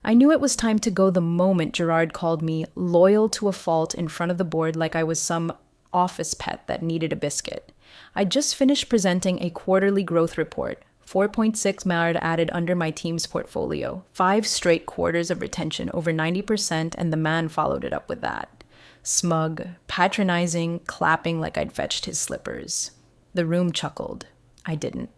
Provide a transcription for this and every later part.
I knew it was time to go the moment Gerard called me loyal to a fault in front of the board like I was some office pet that needed a biscuit. I just finished presenting a quarterly growth report, 4.6 million added under my team's portfolio, 5 straight quarters of retention over 90%, and the man followed it up with that. Smug, patronizing, clapping like I'd fetched his slippers. The room chuckled. I didn't.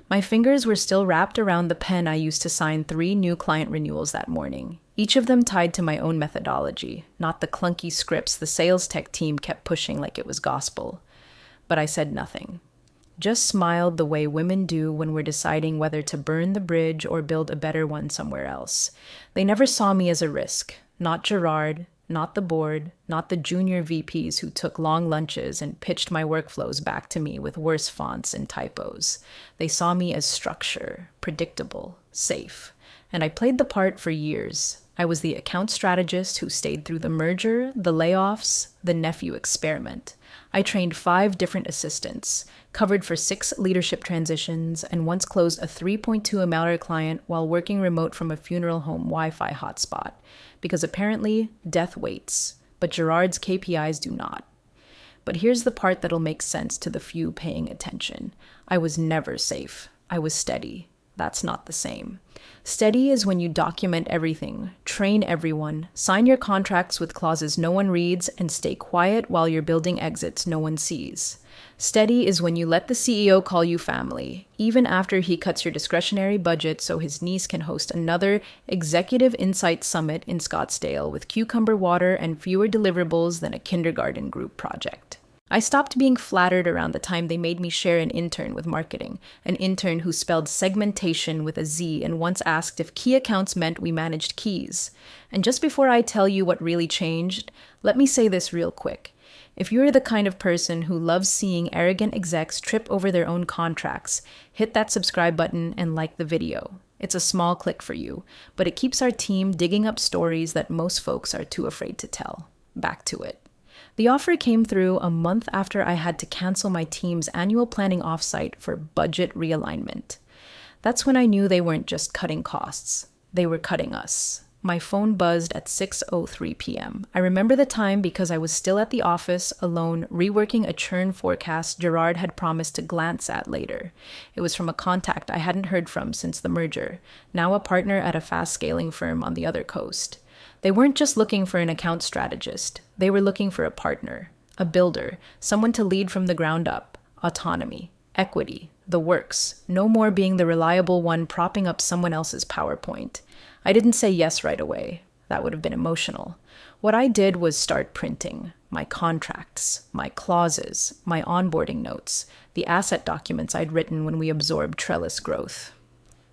My fingers were still wrapped around the pen I used to sign 3 new client renewals that morning, each of them tied to my own methodology, not the clunky scripts the sales tech team kept pushing like it was gospel. But I said nothing. Just smiled the way women do when we're deciding whether to burn the bridge or build a better one somewhere else. They never saw me as a risk. Not Gerard, not the board, not the junior VPs who took long lunches and pitched my workflows back to me with worse fonts and typos. They saw me as structure, predictable, safe. And I played the part for years. I was the account strategist who stayed through the merger, the layoffs, the nephew experiment. I trained 5 different assistants, covered for 6 leadership transitions, and once closed a 3.2 amount client while working remote from a funeral home Wi-Fi hotspot. Because apparently, death waits, but Gerard's KPIs do not. But here's the part that'll make sense to the few paying attention. I was never safe. I was steady. That's not the same. Steady is when you document everything, train everyone, sign your contracts with clauses no one reads, and stay quiet while you're building exits no one sees. Steady is when you let the CEO call you family, even after he cuts your discretionary budget so his niece can host another Executive Insight Summit in Scottsdale with cucumber water and fewer deliverables than a kindergarten group project. I stopped being flattered around the time they made me share an intern with marketing, an intern who spelled segmentation with a Z and once asked if key accounts meant we managed keys. And just before I tell you what really changed, let me say this real quick. If you're the kind of person who loves seeing arrogant execs trip over their own contracts, hit that subscribe button and like the video. It's a small click for you, but it keeps our team digging up stories that most folks are too afraid to tell. Back to it. The offer came through a month after I had to cancel my team's annual planning offsite for budget realignment. That's when I knew they weren't just cutting costs. They were cutting us. My phone buzzed at 6:03 p.m. I remember the time because I was still at the office, alone, reworking a churn forecast Gerard had promised to glance at later. It was from a contact I hadn't heard from since the merger, now a partner at a fast-scaling firm on the other coast. They weren't just looking for an account strategist. They were looking for a partner, a builder, someone to lead from the ground up, autonomy, equity, the works, no more being the reliable one propping up someone else's PowerPoint. I didn't say yes right away. That would have been emotional. What I did was start printing my contracts, my clauses, my onboarding notes, the asset documents I'd written when we absorbed Trellis growth.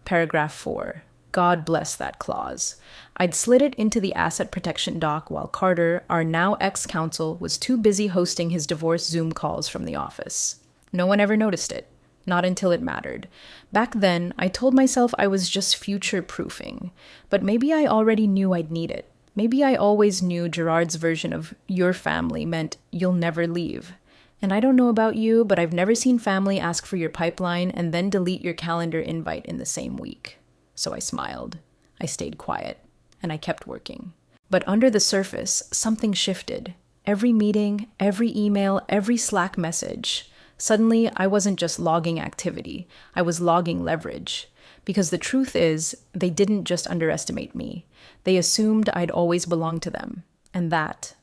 Paragraph 4. God bless that clause. I'd slid it into the asset protection doc while Carter, our now ex-counsel, was too busy hosting his divorce Zoom calls from the office. No one ever noticed it. Not until it mattered. Back then, I told myself I was just future-proofing. But maybe I already knew I'd need it. Maybe I always knew Gerard's version of your family meant you'll never leave. And I don't know about you, but I've never seen family ask for your pipeline and then delete your calendar invite in the same week. So I smiled. I stayed quiet. And I kept working. But under the surface, something shifted. Every meeting, every email, every Slack message. Suddenly, I wasn't just logging activity. I was logging leverage. Because the truth is, they didn't just underestimate me. They assumed I'd always belonged to them. And that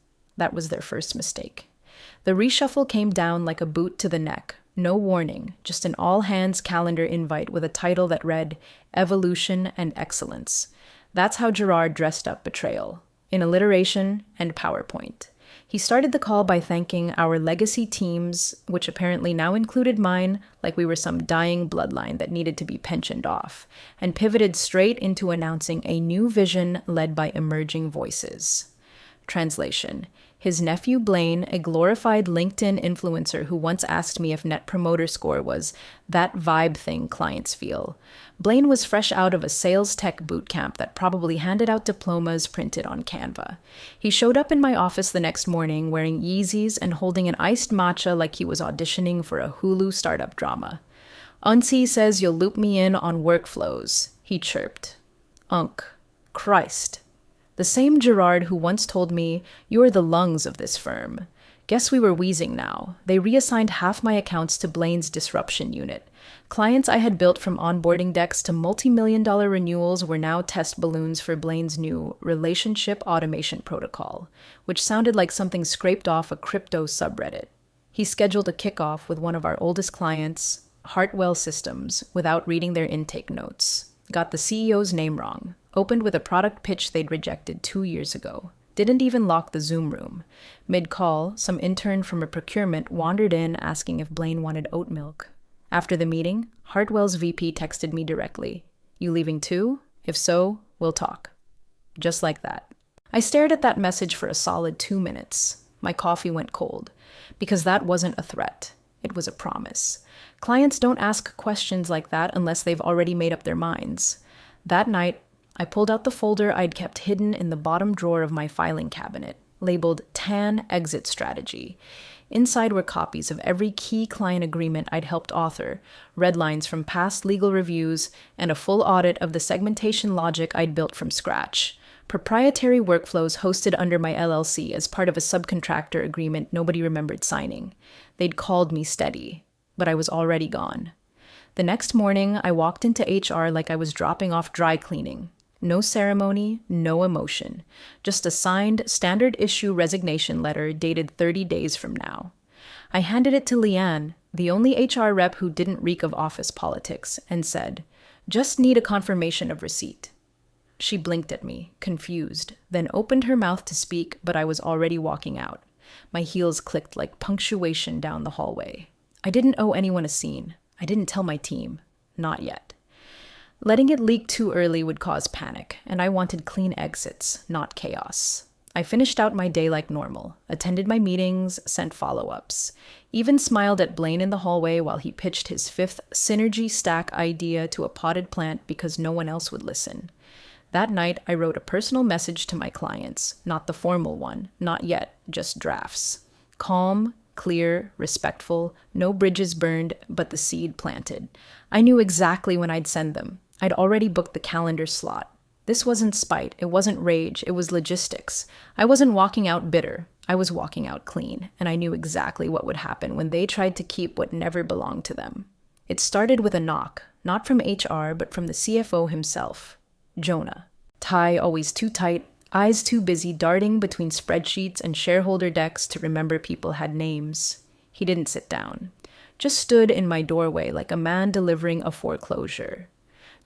was their first mistake. The reshuffle came down like a boot to the neck. No warning, just an all-hands calendar invite with a title that read, Evolution and Excellence. That's how Gerard dressed up betrayal, in alliteration and PowerPoint. He started the call by thanking our legacy teams, which apparently now included mine, like we were some dying bloodline that needed to be pensioned off, and pivoted straight into announcing a new vision led by emerging voices. Translation. His nephew Blaine, a glorified LinkedIn influencer who once asked me if Net Promoter Score was that vibe thing clients feel. Blaine was fresh out of a sales tech bootcamp that probably handed out diplomas printed on Canva. He showed up in my office the next morning wearing Yeezys and holding an iced matcha like he was auditioning for a Hulu startup drama. Unsi says you'll loop me in on workflows, he chirped. Unk. Christ. The same Gerard who once told me, "You're the lungs of this firm." Guess we were wheezing now. They reassigned half my accounts to Blaine's disruption unit. Clients I had built from onboarding decks to multi-million-dollar renewals were now test balloons for Blaine's new relationship automation protocol, which sounded like something scraped off a crypto subreddit. He scheduled a kickoff with one of our oldest clients, Hartwell Systems, without reading their intake notes. Got the CEO's name wrong. Opened with a product pitch they'd rejected 2 years ago. Didn't even lock the Zoom room. Mid-call, some intern from a procurement wandered in asking if Blaine wanted oat milk. After the meeting, Hartwell's VP texted me directly. "You leaving too? If so, we'll talk." Just like that. I stared at that message for a solid 2 minutes. My coffee went cold. Because that wasn't a threat. It was a promise. Clients don't ask questions like that unless they've already made up their minds. That night, I pulled out the folder I'd kept hidden in the bottom drawer of my filing cabinet, labeled TAN Exit Strategy. Inside were copies of every key client agreement I'd helped author, red lines from past legal reviews, and a full audit of the segmentation logic I'd built from scratch. Proprietary workflows hosted under my LLC as part of a subcontractor agreement nobody remembered signing. They'd called me steady, but I was already gone. The next morning, I walked into HR like I was dropping off dry cleaning. No ceremony, no emotion. Just a signed, standard-issue resignation letter dated 30 days from now. I handed it to Leanne, the only HR rep who didn't reek of office politics, and said, "Just need a confirmation of receipt." She blinked at me, confused, then opened her mouth to speak, but I was already walking out. My heels clicked like punctuation down the hallway. I didn't owe anyone a scene. I didn't tell my team. Not yet. Letting it leak too early would cause panic, and I wanted clean exits, not chaos. I finished out my day like normal, attended my meetings, sent follow-ups, even smiled at Blaine in the hallway while he pitched his 5th synergy stack idea to a potted plant because no one else would listen. That night, I wrote a personal message to my clients, not the formal one, not yet, just drafts. Calm, clear, respectful, no bridges burned, but the seed planted. I knew exactly when I'd send them. I'd already booked the calendar slot. This wasn't spite, it wasn't rage, it was logistics. I wasn't walking out bitter, I was walking out clean, and I knew exactly what would happen when they tried to keep what never belonged to them. It started with a knock, not from HR, but from the CFO himself, Jonah. Tie always too tight, eyes too busy darting between spreadsheets and shareholder decks to remember people had names. He didn't sit down, just stood in my doorway like a man delivering a foreclosure.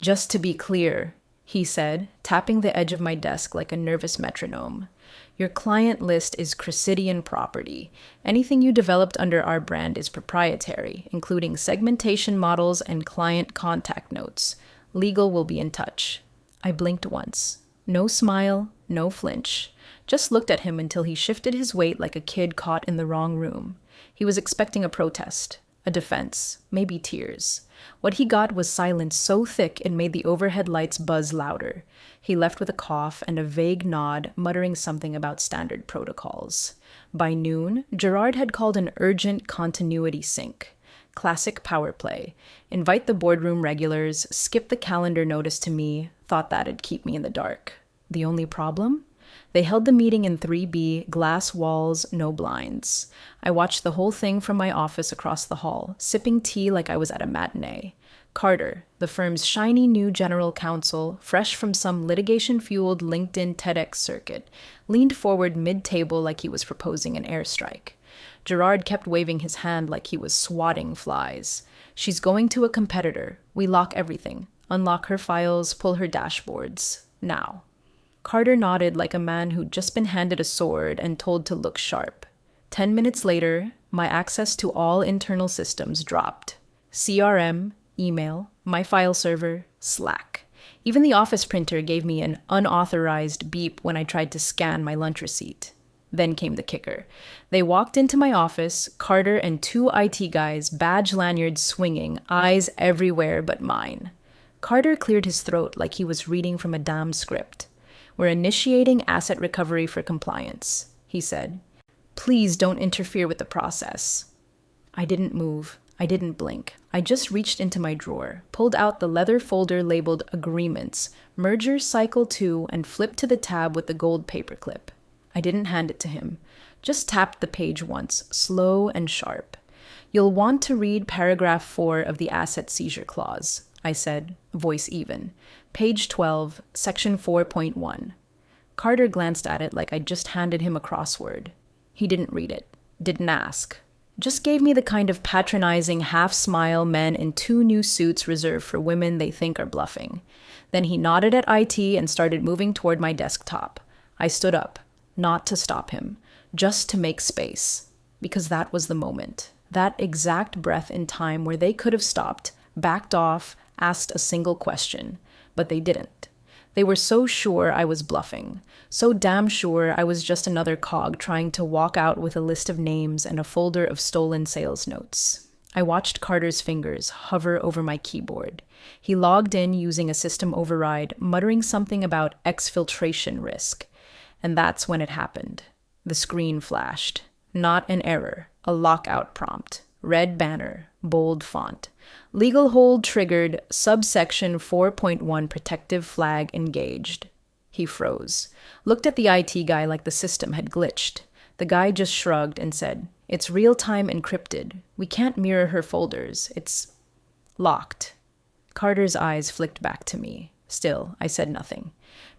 "Just to be clear," he said, tapping the edge of my desk like a nervous metronome. "Your client list is Cressidian property. Anything you developed under our brand is proprietary, including segmentation models and client contact notes. Legal will be in touch." I blinked once. No smile, no flinch. Just looked at him until he shifted his weight like a kid caught in the wrong room. He was expecting a protest, a defense, maybe tears. What he got was silence so thick it made the overhead lights buzz louder. He left with a cough and a vague nod, muttering something about standard protocols. By noon, Gerard had called an urgent continuity sync. Classic power play. Invite the boardroom regulars, skip the calendar notice to me, thought that'd keep me in the dark. The only problem? They held the meeting in 3B, glass walls, no blinds. I watched the whole thing from my office across the hall, sipping tea like I was at a matinee. Carter, the firm's shiny new general counsel, fresh from some litigation-fueled LinkedIn TEDx circuit, leaned forward mid-table like he was proposing an airstrike. Gerard kept waving his hand like he was swatting flies. "She's going to a competitor. We lock everything. Unlock her files, pull her dashboards. Now." Carter nodded like a man who'd just been handed a sword and told to look sharp. 10 minutes later, my access to all internal systems dropped. CRM, email, my file server, Slack. Even the office printer gave me an unauthorized beep when I tried to scan my lunch receipt. Then came the kicker. They walked into my office, Carter and 2 IT guys, badge lanyards swinging, eyes everywhere but mine. Carter cleared his throat like he was reading from a damn script. "We're initiating asset recovery for compliance," he said. "Please don't interfere with the process." I didn't move. I didn't blink. I just reached into my drawer, pulled out the leather folder labeled Agreements, Merger Cycle 2, and flipped to the tab with the gold paperclip. I didn't hand it to him. Just tapped the page once, slow and sharp. You'll want to read paragraph 4 of the asset-seizure clause, I said, voice even. Page 12, section 4.1. Carter glanced at it like I'd just handed him a crossword. He didn't read it, didn't ask. Just gave me the kind of patronizing half-smile men in 2 new suits reserved for women they think are bluffing. Then he nodded at IT and started moving toward my desktop. I stood up, not to stop him, just to make space. Because that was the moment. That exact breath in time where they could have stopped, backed off, asked a single question. But they didn't. They were so sure I was bluffing, so damn sure I was just another cog trying to walk out with a list of names and a folder of stolen sales notes. I watched Carter's fingers hover over my keyboard. He logged in using a system override, muttering something about exfiltration risk. And that's when it happened. The screen flashed. Not an error, a lockout prompt. Red banner, bold font. Legal hold triggered, subsection 4.1 protective flag engaged. He froze. Looked at the IT guy like the system had glitched. The guy just shrugged and said, "It's real-time encrypted. We can't mirror her folders. It's locked." Carter's eyes flicked back to me. Still, I said nothing.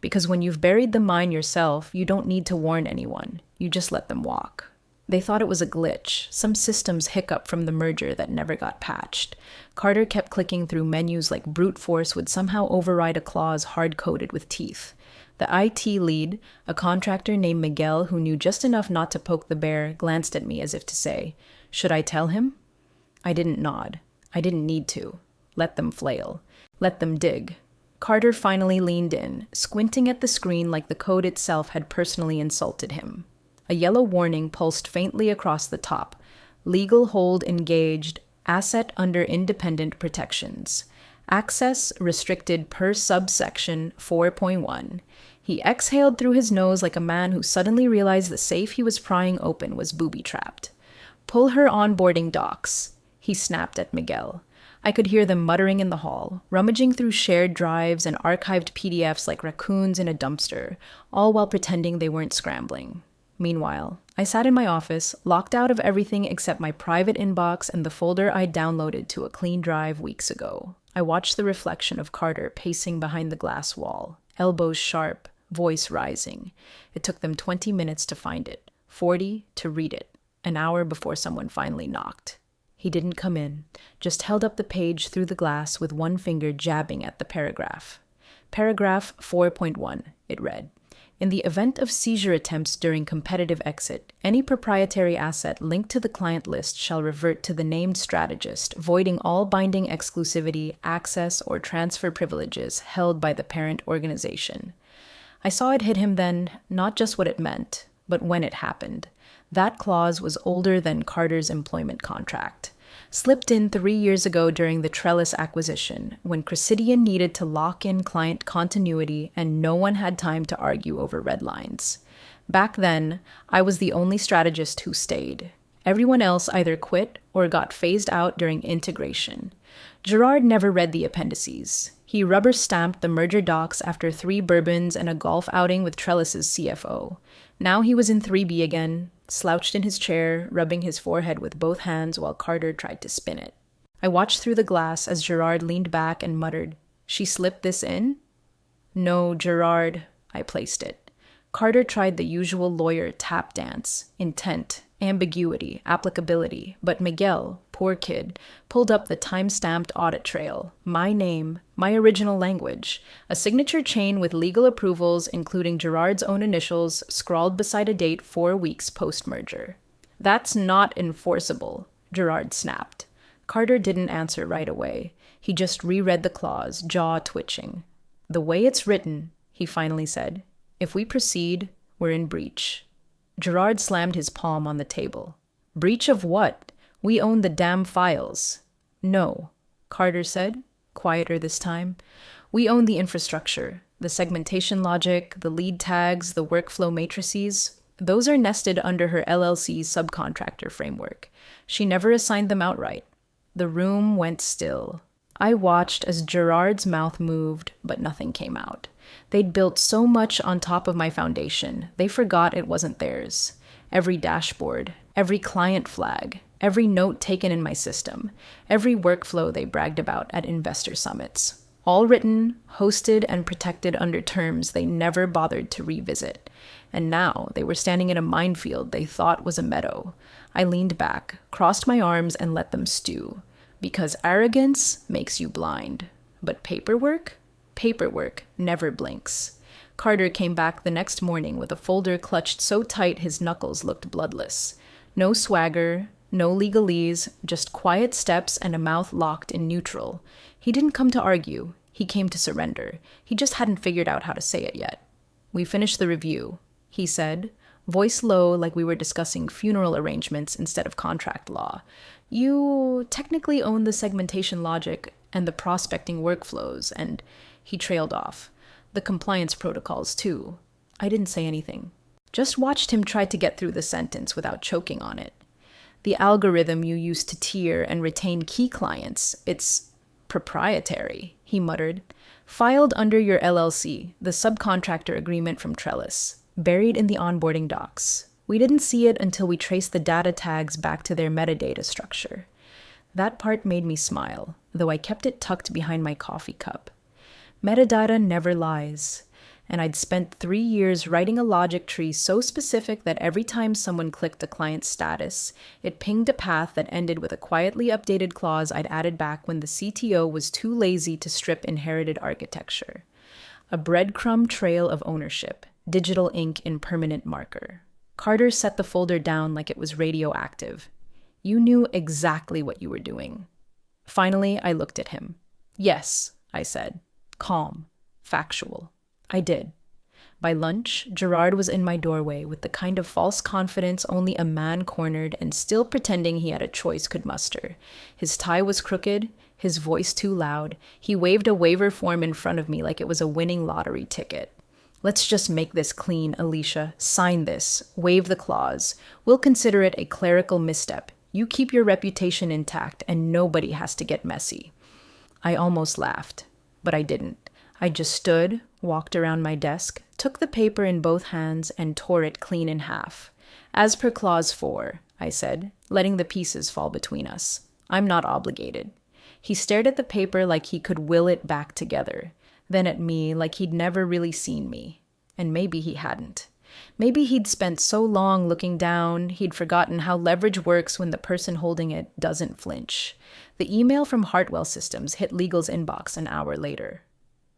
Because when you've buried the mine yourself, you don't need to warn anyone. You just let them walk. They thought it was a glitch, some system's hiccup from the merger that never got patched. Carter kept clicking through menus like brute force would somehow override a clause hard-coded with teeth. The IT lead, a contractor named Miguel who knew just enough not to poke the bear, glanced at me as if to say, "Should I tell him?" I didn't nod. I didn't need to. Let them flail. Let them dig. Carter finally leaned in, squinting at the screen like the code itself had personally insulted him. A yellow warning pulsed faintly across the top. Legal hold engaged. Asset under independent protections. Access restricted per subsection 4.1. He exhaled through his nose like a man who suddenly realized the safe he was prying open was booby-trapped. "Pull her onboarding docs," he snapped at Miguel. I could hear them muttering in the hall, rummaging through shared drives and archived PDFs like raccoons in a dumpster, all while pretending they weren't scrambling. Meanwhile, I sat in my office, locked out of everything except my private inbox and the folder I'd downloaded to a clean drive weeks ago. I watched the reflection of Carter pacing behind the glass wall, elbows sharp, voice rising. It took them 20 minutes to find it, 40 to read it, an hour before someone finally knocked. He didn't come in, just held up the page through the glass with one finger jabbing at the paragraph. Paragraph 4.1, it read. In the event of seizure attempts during competitive exit, any proprietary asset linked to the client list shall revert to the named strategist, voiding all binding exclusivity, access, or transfer privileges held by the parent organization. I saw it hit him then, not just what it meant, but when it happened. That clause was older than Carter's employment contract. Slipped in 3 years ago during the Trellis acquisition, when Cressidian needed to lock in client continuity and no one had time to argue over red lines. Back then, I was the only strategist who stayed. Everyone else either quit or got phased out during integration. Gerard never read the appendices. He rubber-stamped the merger docs after 3 bourbons and a golf outing with Trellis's CFO. Now he was in 3B again, slouched in his chair, rubbing his forehead with both hands while Carter tried to spin it. I watched through the glass as Gerard leaned back and muttered, "She slipped this in?" "No, Gerard," I placed it. Carter tried the usual lawyer tap dance, intent, ambiguity, applicability, but Miguel, poor kid, pulled up the time-stamped audit trail, my name, my original language, a signature chain with legal approvals including Gerard's own initials scrawled beside a date 4 weeks post-merger. "That's not enforceable," Gerard snapped. Carter didn't answer right away. He just reread the clause, jaw twitching. "The way it's written," he finally said, "if we proceed, we're in breach." Gerard slammed his palm on the table. "Breach of what? We own the damn files." "No," Carter said, quieter this time. "We own the infrastructure, the segmentation logic, the lead tags, the workflow matrices. Those are nested under her LLC's subcontractor framework. She never assigned them outright. The room went still. I watched as Gerard's mouth moved, but nothing came out. They'd built so much on top of my foundation, they forgot it wasn't theirs. Every dashboard, every client flag, every note taken in my system, every workflow they bragged about at investor summits. All written, hosted, and protected under terms they never bothered to revisit. And now they were standing in a minefield they thought was a meadow. I leaned back, crossed my arms, and let them stew. Because arrogance makes you blind. But paperwork? Paperwork never blinks. Carter came back the next morning with a folder clutched so tight his knuckles looked bloodless. No swagger, no legalese, just quiet steps and a mouth locked in neutral. He didn't come to argue. He came to surrender. He just hadn't figured out how to say it yet. "We finished the review," he said, voice low like we were discussing funeral arrangements instead of contract law. "You technically own the segmentation logic and the prospecting workflows," and he trailed off. "The compliance protocols, too." I didn't say anything. Just watched him try to get through the sentence without choking on it. "The algorithm you use to tier and retain key clients, it's proprietary," he muttered. "Filed under your LLC, the subcontractor agreement from Trellis, buried in the onboarding docs. We didn't see it until we traced the data tags back to their metadata structure." That part made me smile, though I kept it tucked behind my coffee cup. Metadata never lies, and I'd spent 3 years writing a logic tree so specific that every time someone clicked a client's status, it pinged a path that ended with a quietly updated clause I'd added back when the CTO was too lazy to strip inherited architecture. A breadcrumb trail of ownership, digital ink in permanent marker. Carter set the folder down like it was radioactive. "You knew exactly what you were doing." Finally, I looked at him. "Yes," I said. Calm. Factual. I did. By lunch, Gerard was in my doorway with the kind of false confidence only a man cornered and still pretending he had a choice could muster. His tie was crooked, his voice too loud. He waved a waiver form in front of me like it was a winning lottery ticket. "Let's just make this clean, Alicia. Sign this. Waive the clause. We'll consider it a clerical misstep. You keep your reputation intact, and nobody has to get messy." I almost laughed, but I didn't. I just stood, walked around my desk, took the paper in both hands, and tore it clean in half. "As per Clause 4, I said, letting the pieces fall between us. "I'm not obligated." He stared at the paper like he could will it back together, then at me like he'd never really seen me. And maybe he hadn't. Maybe he'd spent so long looking down, he'd forgotten how leverage works when the person holding it doesn't flinch. The email from Hartwell Systems hit legal's inbox an hour later.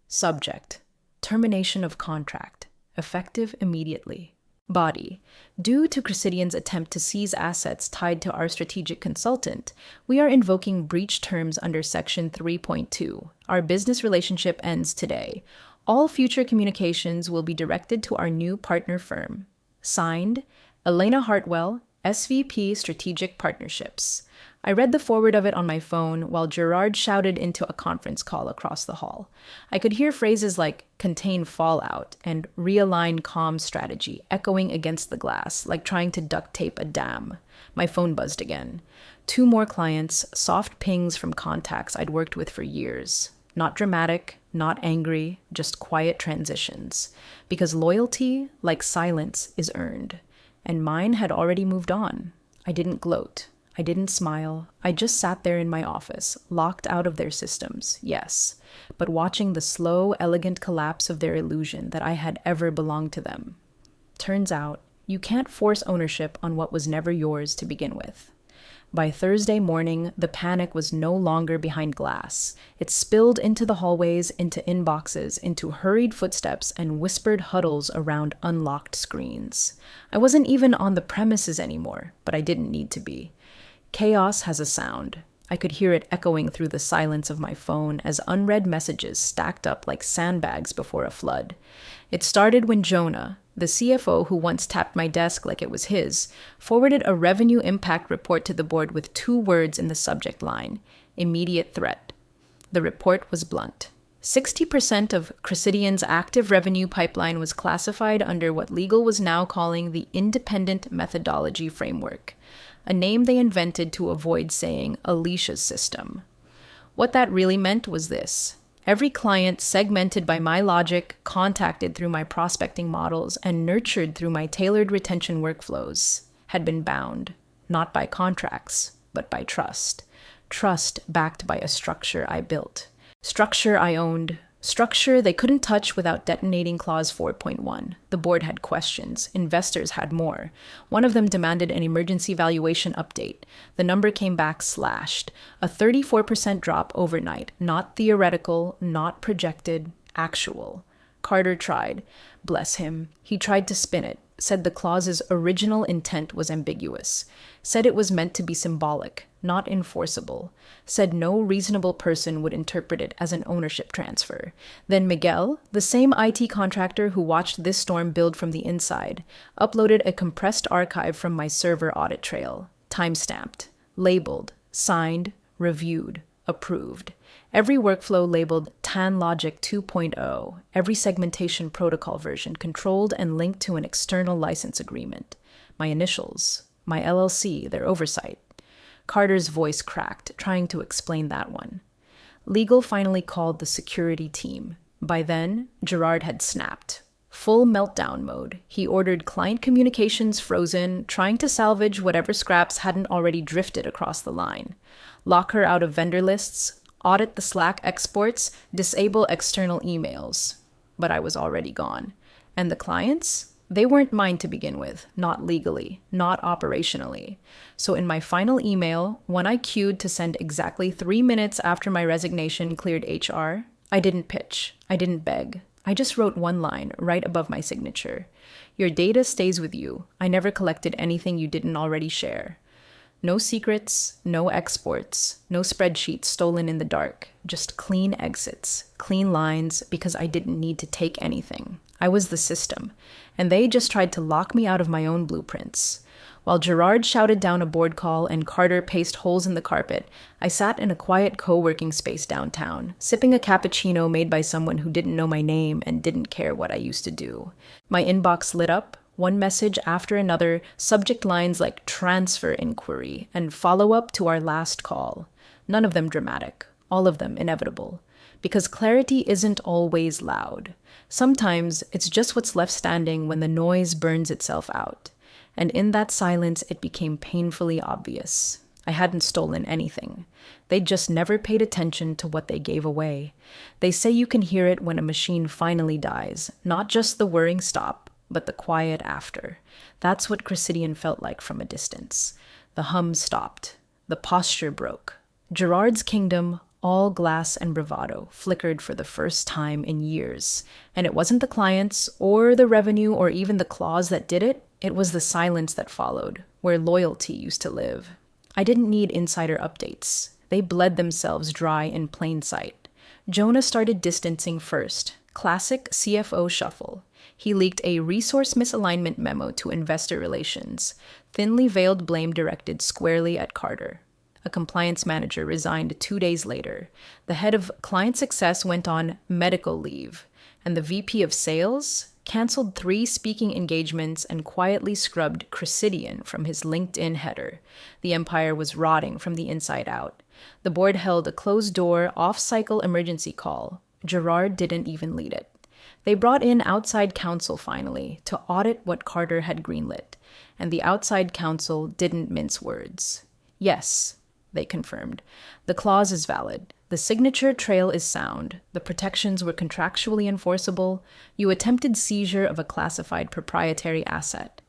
Subject: termination of contract, effective immediately. Body: due to Cressidian's attempt to seize assets tied to our strategic consultant, we are invoking breach terms under Section 3.2. Our business relationship ends today. All future communications will be directed to our new partner firm. Signed, Elena Hartwell, SVP Strategic Partnerships. I read the forward of it on my phone while Gerard shouted into a conference call across the hall. I could hear phrases like contain fallout and realign comm strategy echoing against the glass, like trying to duct tape a dam. My phone buzzed again. 2 more clients, soft pings from contacts I'd worked with for years. Not dramatic, not angry, just quiet transitions. Because loyalty, like silence, is earned. And mine had already moved on. I didn't gloat. I didn't smile. I just sat there in my office, locked out of their systems, yes, but watching the slow, elegant collapse of their illusion that I had ever belonged to them. Turns out, you can't force ownership on what was never yours to begin with. By Thursday morning, the panic was no longer behind glass. It spilled into the hallways, into inboxes, into hurried footsteps and whispered huddles around unlocked screens. I wasn't even on the premises anymore, but I didn't need to be. Chaos has a sound. I could hear it echoing through the silence of my phone as unread messages stacked up like sandbags before a flood. It started when Jonah, the CFO who once tapped my desk like it was his, forwarded a revenue impact report to the board with 2 words in the subject line: immediate threat. The report was blunt. 60% of Cressidian's active revenue pipeline was classified under what legal was now calling the independent methodology framework. a name they invented to avoid saying Alicia's system. What that really meant was this. Every client segmented by my logic, contacted through my prospecting models, and nurtured through my tailored retention workflows had been bound, not by contracts, but by trust. Trust backed by a structure I built. Structure I owned. Structure they couldn't touch without detonating Clause 4.1. The board had questions. Investors had more. One of them demanded an emergency valuation update. The number came back slashed. A 34% drop overnight. Not theoretical, not projected, actual. Carter tried. Bless him. He tried to spin it. Said the clause's original intent was ambiguous. Said it was meant to be symbolic, not enforceable. Said no reasonable person would interpret it as an ownership transfer. Then Miguel, the same IT contractor who watched this storm build from the inside, uploaded a compressed archive from my server audit trail, time-stamped, labeled, signed, reviewed, approved. Every workflow labeled TANLogic 2.0, every segmentation protocol version controlled and linked to an external license agreement. My initials, my LLC, their oversight. Carter's voice cracked, trying to explain that one. Legal finally called the security team. By then, Gerard had snapped. Full meltdown mode. He ordered client communications frozen, trying to salvage whatever scraps hadn't already drifted across the line. Lock her out of vendor lists, audit the Slack exports, disable external emails. But I was already gone. And the clients? They weren't mine to begin with, not legally, not operationally. So in my final email, one I queued to send exactly 3 minutes after my resignation cleared HR, I didn't pitch, I didn't beg. I just wrote one line right above my signature. Your data stays with you. I never collected anything you didn't already share. No secrets, no exports, no spreadsheets stolen in the dark, just clean exits, clean lines, because I didn't need to take anything. I was the system, and they just tried to lock me out of my own blueprints. While Gerard shouted down a board call and Carter paced holes in the carpet, I sat in a quiet co-working space downtown, sipping a cappuccino made by someone who didn't know my name and didn't care what I used to do. My inbox lit up, one message after another, subject lines like transfer inquiry and follow-up to our last call. None of them dramatic, all of them inevitable. Because clarity isn't always loud. Sometimes it's just what's left standing when the noise burns itself out. And in that silence, it became painfully obvious. I hadn't stolen anything. They'd just never paid attention to what they gave away. They say you can hear it when a machine finally dies, not just the whirring stop, but the quiet after. That's what Chrysidian felt like from a distance. The hum stopped. The posture broke. Gerard's kingdom, all glass and bravado, flickered for the first time in years. And it wasn't the clients, or the revenue, or even the clause that did it. It was the silence that followed, where loyalty used to live. I didn't need insider updates. They bled themselves dry in plain sight. Jonah started distancing first. Classic CFO shuffle. He leaked a resource misalignment memo to investor relations. Thinly veiled blame directed squarely at Carter. A compliance manager resigned 2 days later. The head of client success went on medical leave. And the VP of sales canceled 3 speaking engagements and quietly scrubbed Chrysidian from his LinkedIn header. The empire was rotting from the inside out. The board held a closed-door, off-cycle emergency call. Gerard didn't even lead it. They brought in outside counsel finally to audit what Carter had greenlit, and the outside counsel didn't mince words. Yes, they confirmed. The clause is valid. The signature trail is sound. The protections were contractually enforceable. You attempted seizure of a classified proprietary asset.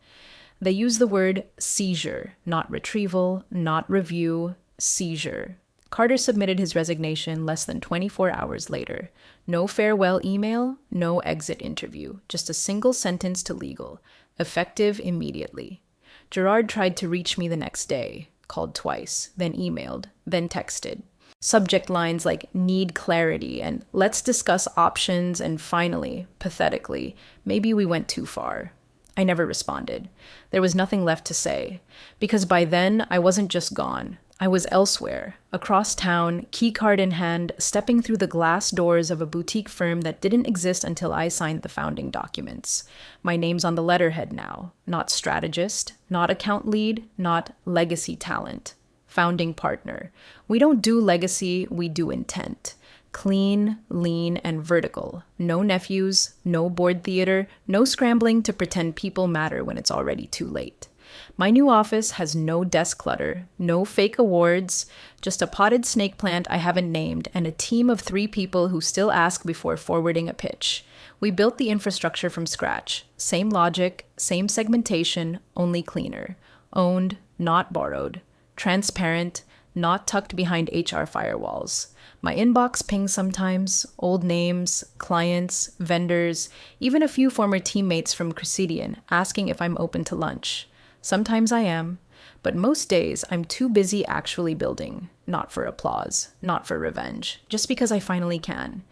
They use the word seizure, not retrieval, not review, seizure. Carter submitted his resignation less than 24 hours later. No farewell email, no exit interview, just a single sentence to legal, effective immediately. Gerard tried to reach me the next day, called twice, then emailed, then texted. Subject lines like need clarity and let's discuss options and finally, pathetically, maybe we went too far. I never responded. There was nothing left to say, because by then I wasn't just gone. I was elsewhere, across town, keycard in hand, stepping through the glass doors of a boutique firm that didn't exist until I signed the founding documents. My name's on the letterhead now. Not strategist, not account lead, not legacy talent. Founding partner. We don't do legacy, we do intent. Clean, lean, and vertical. No nephews, no board theater, no scrambling to pretend people matter when it's already too late. My new office has no desk clutter, no fake awards, just a potted snake plant I haven't named, and a team of 3 people who still ask before forwarding a pitch. We built the infrastructure from scratch. Same logic, same segmentation, only cleaner. Owned, not borrowed. Transparent, not tucked behind HR firewalls. My inbox pings sometimes, old names, clients, vendors, even a few former teammates from Cresidian asking if I'm open to lunch. Sometimes I am, but most days I'm too busy actually building, not for applause, not for revenge, just because I finally can.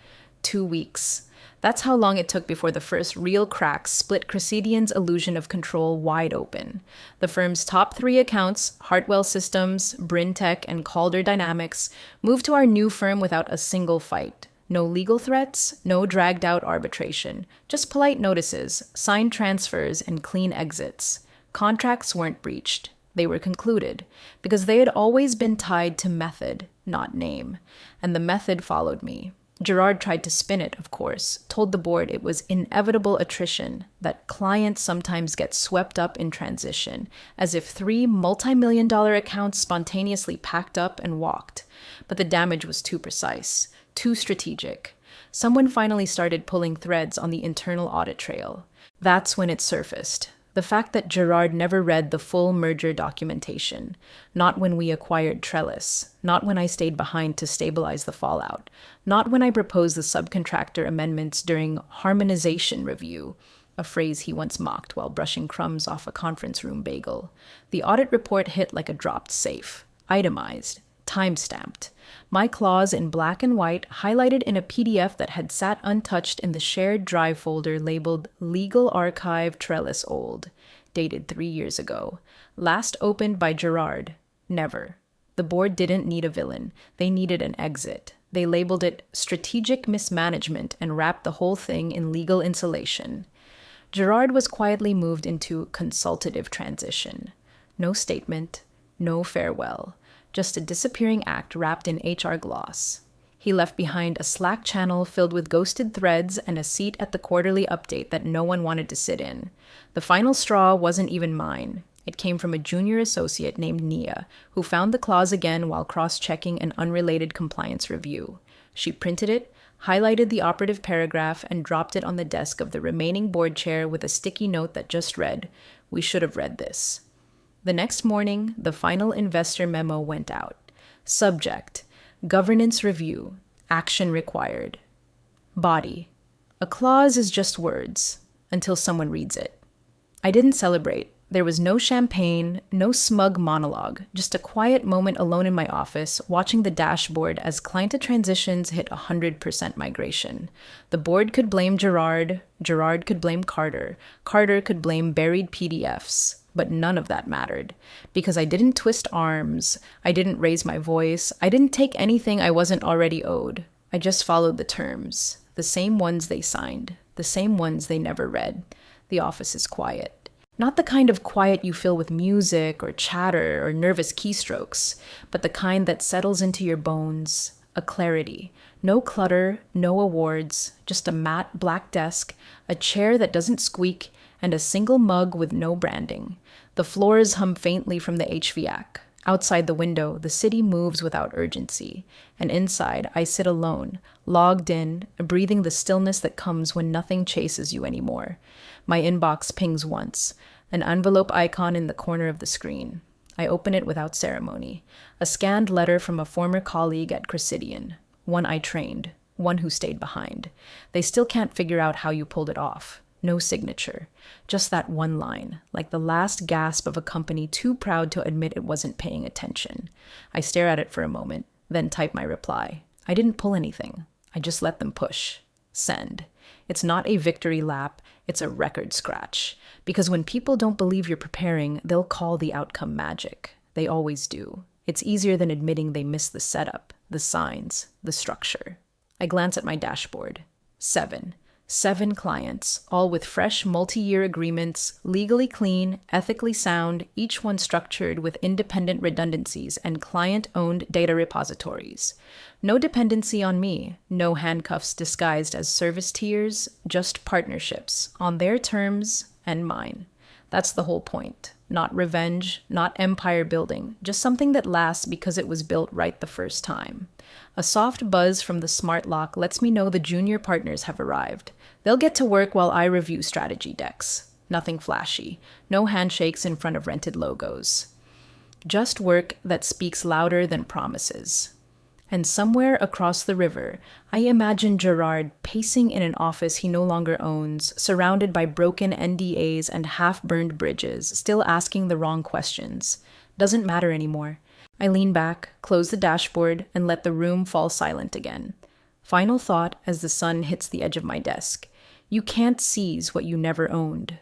2 weeks. That's how long it took before the first real cracks split Cresidian's illusion of control wide open. The firm's top 3 accounts, Hartwell Systems, Brintech, and Calder Dynamics, moved to our new firm without a single fight. No legal threats, no dragged-out arbitration, just polite notices, signed transfers, and clean exits. Contracts weren't breached. They were concluded, because they had always been tied to method, not name. And the method followed me. Gerard tried to spin it, of course, told the board it was inevitable attrition, that clients sometimes get swept up in transition, as if 3 multi-million-dollar accounts spontaneously packed up and walked. But the damage was too precise, too strategic. Someone finally started pulling threads on the internal audit trail. That's when it surfaced. The fact that Gerard never read the full merger documentation, not when we acquired Trellis, not when I stayed behind to stabilize the fallout, not when I proposed the subcontractor amendments during harmonization review, a phrase he once mocked while brushing crumbs off a conference room bagel. The audit report hit like a dropped safe, itemized, time-stamped. My clause in black and white, highlighted in a PDF that had sat untouched in the shared drive folder labeled Legal Archive Trellis Old, dated 3 years ago. Last opened by Gerard. Never. The board didn't need a villain. They needed an exit. They labeled it strategic mismanagement and wrapped the whole thing in legal insulation. Gerard was quietly moved into consultative transition. No statement, no farewell. Just a disappearing act wrapped in HR gloss. He left behind a Slack channel filled with ghosted threads and a seat at the quarterly update that no one wanted to sit in. The final straw wasn't even mine. It came from a junior associate named Nia, who found the clause again while cross-checking an unrelated compliance review. She printed it, highlighted the operative paragraph, and dropped it on the desk of the remaining board chair with a sticky note that just read, "We should have read this." The next morning, the final investor memo went out. Subject: Governance Review. Action required. Body: a clause is just words, until someone reads it. I didn't celebrate. There was no champagne, no smug monologue, just a quiet moment alone in my office, watching the dashboard as client transitions hit 100% migration. The board could blame Gerard, Gerard could blame Carter, Carter could blame buried PDFs. But none of that mattered, because I didn't twist arms, I didn't raise my voice, I didn't take anything I wasn't already owed. I just followed the terms, the same ones they signed, the same ones they never read. The office is quiet. Not the kind of quiet you fill with music or chatter or nervous keystrokes, but the kind that settles into your bones, a clarity. No clutter, no awards, just a matte black desk, a chair that doesn't squeak, and a single mug with no branding. The floors hum faintly from the HVAC. Outside the window, the city moves without urgency. And inside, I sit alone, logged in, breathing the stillness that comes when nothing chases you anymore. My inbox pings once, an envelope icon in the corner of the screen. I open it without ceremony. A scanned letter from a former colleague at Cresidian. One I trained, one who stayed behind. They still can't figure out how you pulled it off. No signature. Just that one line, like the last gasp of a company too proud to admit it wasn't paying attention. I stare at it for a moment, then type my reply. I didn't pull anything. I just let them push. Send. It's not a victory lap, it's a record scratch. Because when people don't believe you're preparing, they'll call the outcome magic. They always do. It's easier than admitting they miss the setup, the signs, the structure. I glance at my dashboard. 7. 7 clients, all with fresh multi-year agreements, legally clean, ethically sound, each one structured with independent redundancies and client-owned data repositories. No dependency on me, no handcuffs disguised as service tiers, just partnerships, on their terms and mine. That's the whole point. Not revenge, not empire building, just something that lasts because it was built right the first time. A soft buzz from the smart lock lets me know the junior partners have arrived. They'll get to work while I review strategy decks. Nothing flashy. No handshakes in front of rented logos. Just work that speaks louder than promises. And somewhere across the river, I imagine Gerard pacing in an office he no longer owns, surrounded by broken NDAs and half-burned bridges, still asking the wrong questions. Doesn't matter anymore. I lean back, close the dashboard, and let the room fall silent again. Final thought as the sun hits the edge of my desk. You can't seize what you never owned.